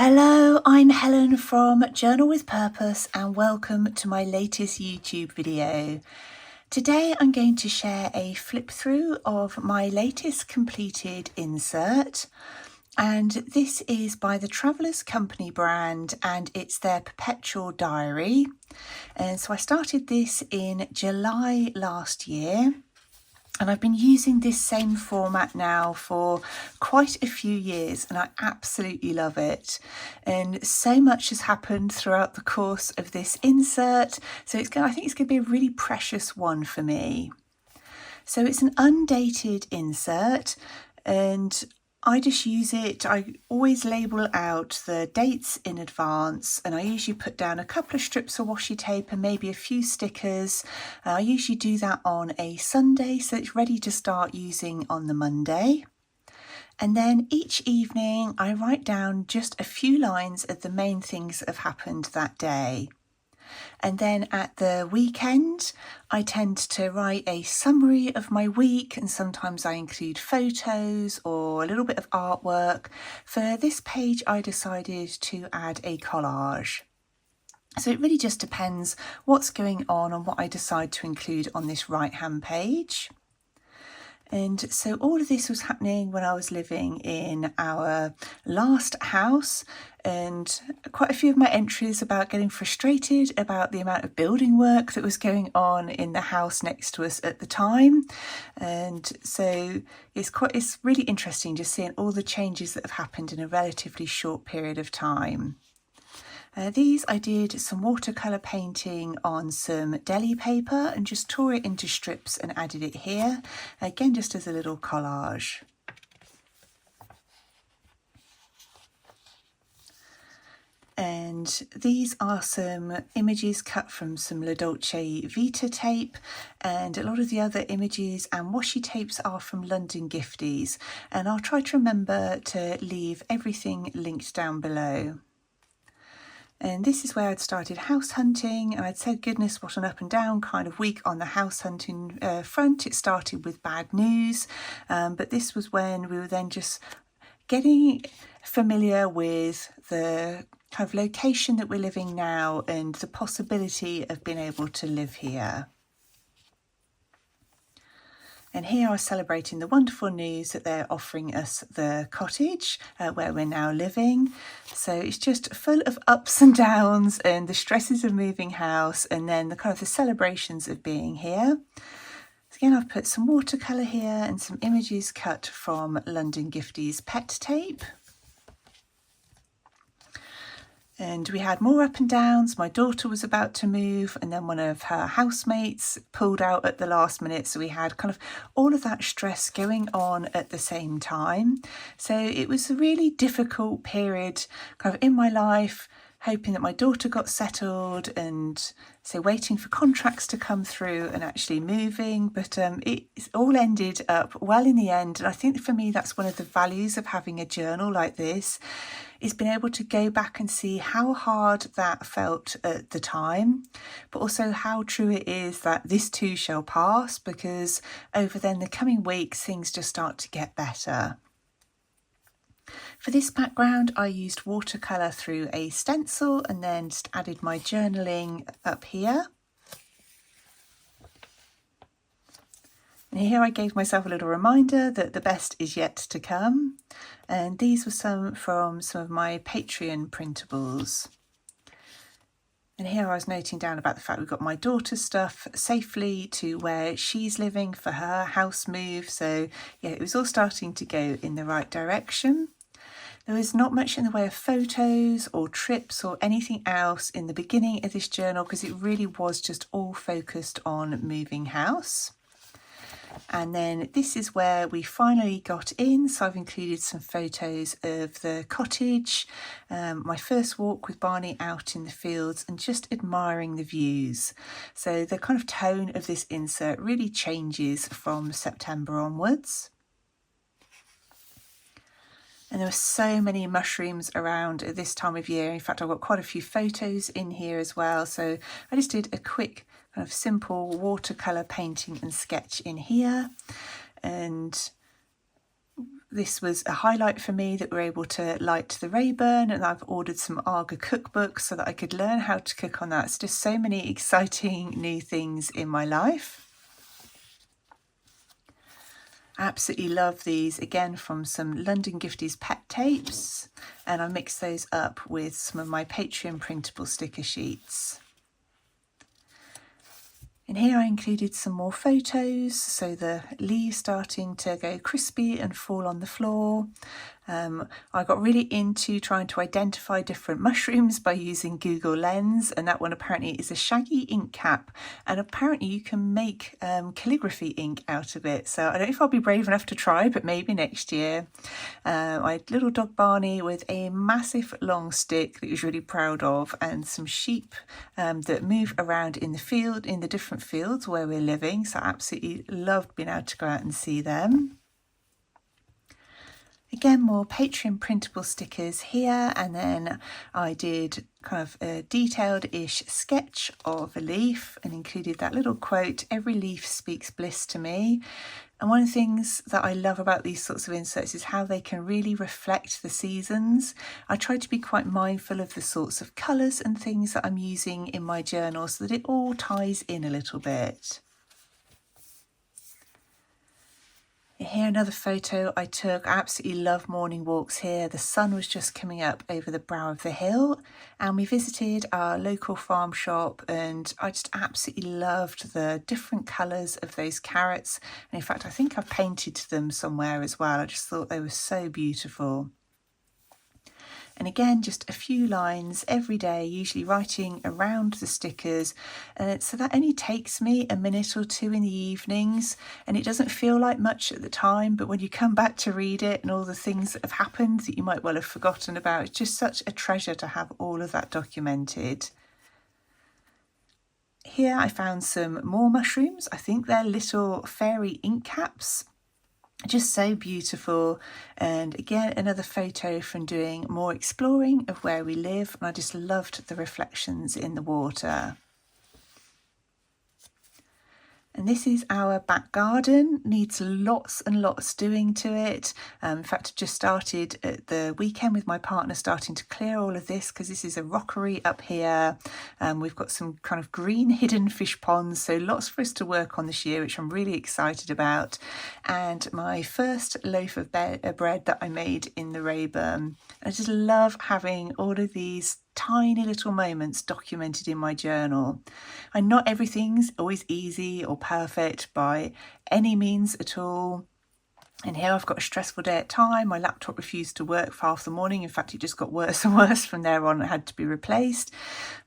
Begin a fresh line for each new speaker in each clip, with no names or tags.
Hello, I'm Helen from Journal with Purpose and welcome to my latest YouTube video. Today I'm going to share a flip through of my latest completed insert, and this is by the Travellers Company brand and it's their Perpetual Diary. And so I started this in July last year. And I've been using this same format now for quite a few years and I absolutely love it. And so much has happened throughout the course of this insert. So I think it's going to be a really precious one for me. So it's an undated insert and I just use it. I always label out the dates in advance and I usually put down a couple of strips of washi tape and maybe a few stickers. I usually do that on a Sunday so it's ready to start using on the Monday. And then each evening I write down just a few lines of the main things that have happened that day. And then at the weekend, I tend to write a summary of my week, and sometimes I include photos or a little bit of artwork. For this page, I decided to add a collage. So it really just depends what's going on and what I decide to include on this right-hand page. And so all of this was happening when I was living in our last house, and quite a few of my entries about getting frustrated about the amount of building work that was going on in the house next to us at the time. And so it's really interesting just seeing all the changes that have happened in a relatively short period of time. These I did some watercolour painting on some deli paper and just tore it into strips and added it here, again just as a little collage. And these are some images cut from some La Dolce Vita tape, and a lot of the other images and washi tapes are from London Gifties, and I'll try to remember to leave everything linked down below. And this is where I'd started house hunting, and I'd said, goodness, what an up and down kind of week on the house hunting front. It started with bad news, but this was when we were then just getting familiar with the kind of location that we're living now and the possibility of being able to live here. And here I was celebrating the wonderful news that they're offering us the cottage where we're now living. So it's just full of ups and downs and the stresses of moving house and then the kind of the celebrations of being here. So again, I've put some watercolour here and some images cut from London Gifties pet tape. And we had more up and downs. My daughter was about to move and then one of her housemates pulled out at the last minute. So we had kind of all of that stress going on at the same time. So it was a really difficult period kind of in my life, hoping that my daughter got settled and so waiting for contracts to come through and actually moving. But it all ended up well in the end. And I think for me, that's one of the values of having a journal like this, is being able to go back and see how hard that felt at the time, but also how true it is that this too shall pass, because over then the coming weeks, things just start to get better. For this background, I used watercolour through a stencil and then just added my journaling up here. And here I gave myself a little reminder that the best is yet to come. And these were some of my Patreon printables. And here I was noting down about the fact we've got my daughter's stuff safely to where she's living for her house move. So yeah, it was all starting to go in the right direction. There was not much in the way of photos or trips or anything else in the beginning of this journal because it really was just all focused on moving house. And then this is where we finally got in. So I've included some photos of the cottage, my first walk with Barney out in the fields and just admiring the views. So the kind of tone of this insert really changes from September onwards. And there were so many mushrooms around at this time of year. In fact, I've got quite a few photos in here as well. So I just did a quick kind of simple watercolour painting and sketch in here. And this was a highlight for me that we're able to light the Rayburn, and I've ordered some Arga cookbooks so that I could learn how to cook on that. It's just so many exciting new things in my life. I absolutely love these, again from some London Gifties pet tapes, and I mixed those up with some of my Patreon printable sticker sheets. And here I included some more photos, so the leaves starting to go crispy and fall on the floor. I got really into trying to identify different mushrooms by using Google Lens, and that one apparently is a shaggy ink cap, and apparently you can make calligraphy ink out of it. So I don't know if I'll be brave enough to try, but maybe next year. I had little dog Barney with a massive long stick that he was really proud of, and some sheep that move around in the field, in the different fields where we're living. So I absolutely loved being able to go out and see them. Again, more Patreon printable stickers here, and then I did kind of a detailed-ish sketch of a leaf and included that little quote, "Every leaf speaks bliss to me." And one of the things that I love about these sorts of inserts is how they can really reflect the seasons. I try to be quite mindful of the sorts of colours and things that I'm using in my journal so that it all ties in a little bit. Here another photo I took. I absolutely love morning walks here. The sun was just coming up over the brow of the hill, and we visited our local farm shop, and I just absolutely loved the different colours of those carrots. And in fact, I think I've painted them somewhere as well. I just thought they were so beautiful. And again, just a few lines every day, usually writing around the stickers. So that only takes me a minute or two in the evenings, and it doesn't feel like much at the time, but when you come back to read it and all the things that have happened that you might well have forgotten about, it's just such a treasure to have all of that documented. Here I found some more mushrooms. I think they're little fairy ink caps. Just so beautiful. And again, another photo from doing more exploring of where we live, and I just loved the reflections in the water. And this is our back garden. Needs lots and lots doing to it. In fact, I just started at the weekend with my partner starting to clear all of this, because this is a rockery up here. We've got some kind of green hidden fish ponds, so lots for us to work on this year, which I'm really excited about. And my first loaf of bread that I made in the Rayburn. I just love having all of these tiny little moments documented in my journal. And not everything's always easy or perfect by any means at all. And here I've got a stressful day at time. My laptop refused to work for half the morning. In fact, it just got worse and worse from there on. It had to be replaced.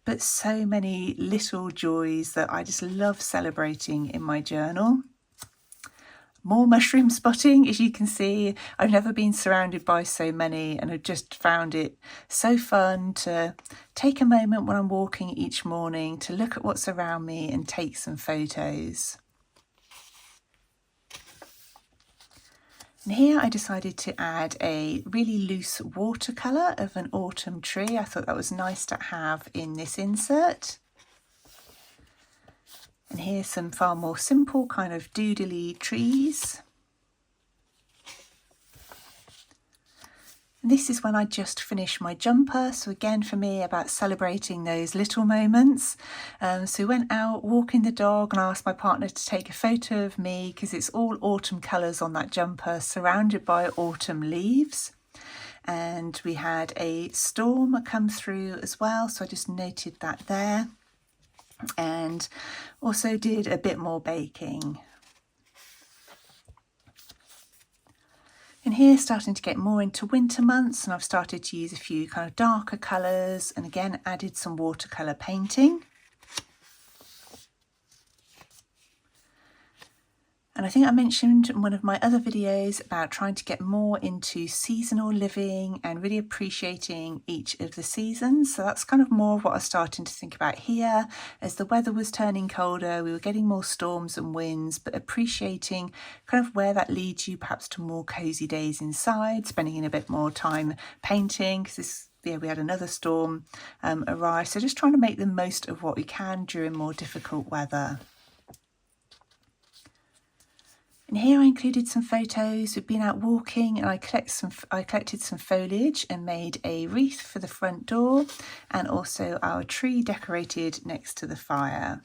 But so many little joys that I just love celebrating in my journal. More mushroom spotting, as you can see. I've never been surrounded by so many, and I've just found it so fun to take a moment when I'm walking each morning to look at what's around me and take some photos. And here I decided to add a really loose watercolour of an autumn tree. I thought that was nice to have in this insert. And here's some far more simple kind of doodly trees. And this is when I just finished my jumper. So again, for me, about celebrating those little moments. So we went out walking the dog, and I asked my partner to take a photo of me, because it's all autumn colours on that jumper, surrounded by autumn leaves. And we had a storm come through as well, so I just noted that there. And also did a bit more baking. And here, starting to get more into winter months, and I've started to use a few kind of darker colours, and again added some watercolour painting. And I think I mentioned in one of my other videos about trying to get more into seasonal living and really appreciating each of the seasons. So that's kind of more of what I was starting to think about here. As the weather was turning colder, we were getting more storms and winds, but appreciating kind of where that leads you perhaps to more cosy days inside, spending in a bit more time painting, because we had another storm arrive. So just trying to make the most of what we can during more difficult weather. And here I included some photos. We've been out walking and I collected some foliage and made a wreath for the front door, and also our tree decorated next to the fire.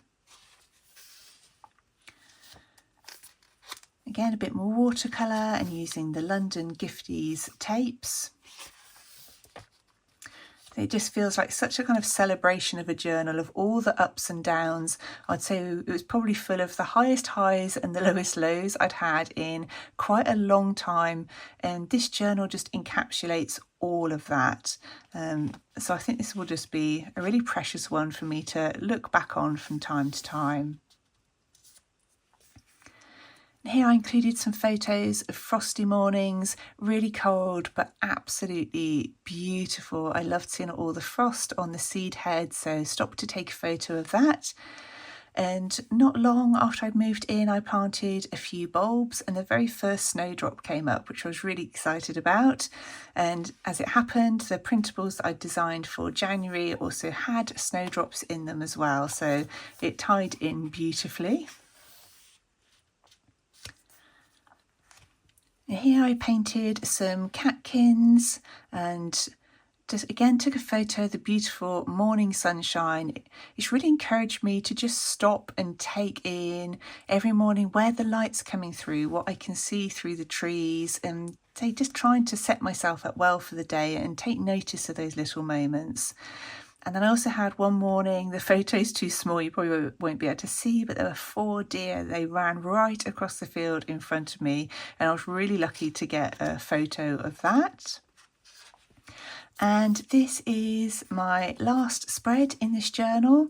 Again, a bit more watercolour and using the London Gifties tapes. It just feels like such a kind of celebration of a journal, of all the ups and downs. I'd say it was probably full of the highest highs and the lowest lows I'd had in quite a long time. And this journal just encapsulates all of that. So I think this will just be a really precious one for me to look back on from time to time. Here I included some photos of frosty mornings, really cold but absolutely beautiful. I loved seeing all the frost on the seed head, so stopped to take a photo of that. And not long after I'd moved in, I planted a few bulbs and the very first snowdrop came up, which I was really excited about. And as it happened, the printables that I designed for January also had snowdrops in them as well, so it tied in beautifully. Here I painted some catkins and just again took a photo of the beautiful morning sunshine. It's really encouraged me to just stop and take in every morning where the light's coming through, what I can see through the trees, and just trying to set myself up well for the day and take notice of those little moments. And then I also had one morning, the photo's too small, you probably won't be able to see, but there were 4 deer. They ran right across the field in front of me, and I was really lucky to get a photo of that. And this is my last spread in this journal.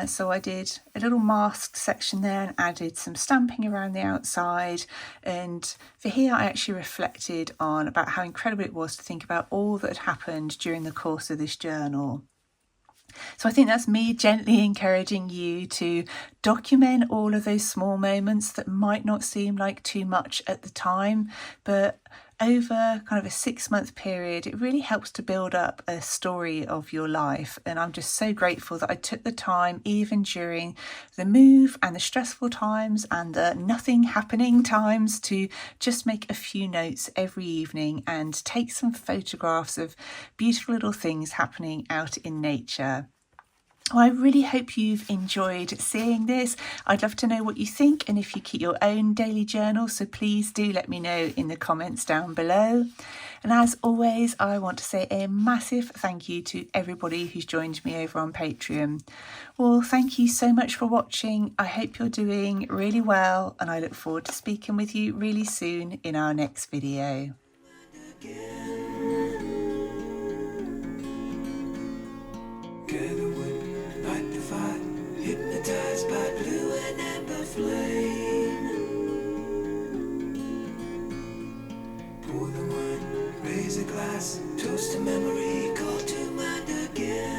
So I did a little mask section there and added some stamping around the outside. And for here, I actually reflected on about how incredible it was to think about all that had happened during the course of this journal. So I think that's me gently encouraging you to document all of those small moments that might not seem like too much at the time, but over kind of a 6-month period, it really helps to build up a story of your life. And I'm just so grateful that I took the time, even during the move and the stressful times and the nothing happening times, to just make a few notes every evening and take some photographs of beautiful little things happening out in nature. Well, I really hope you've enjoyed seeing this. I'd love to know what you think and if you keep your own daily journal, so please do let me know in the comments down below. And as always, I want to say a massive thank you to everybody who's joined me over on Patreon. Well, thank you so much for watching. I hope you're doing really well, and I look forward to speaking with you really soon in our next video. Hypnotized by blue and amber flame. Pour the wine, raise a glass, toast to memory, call to mind again.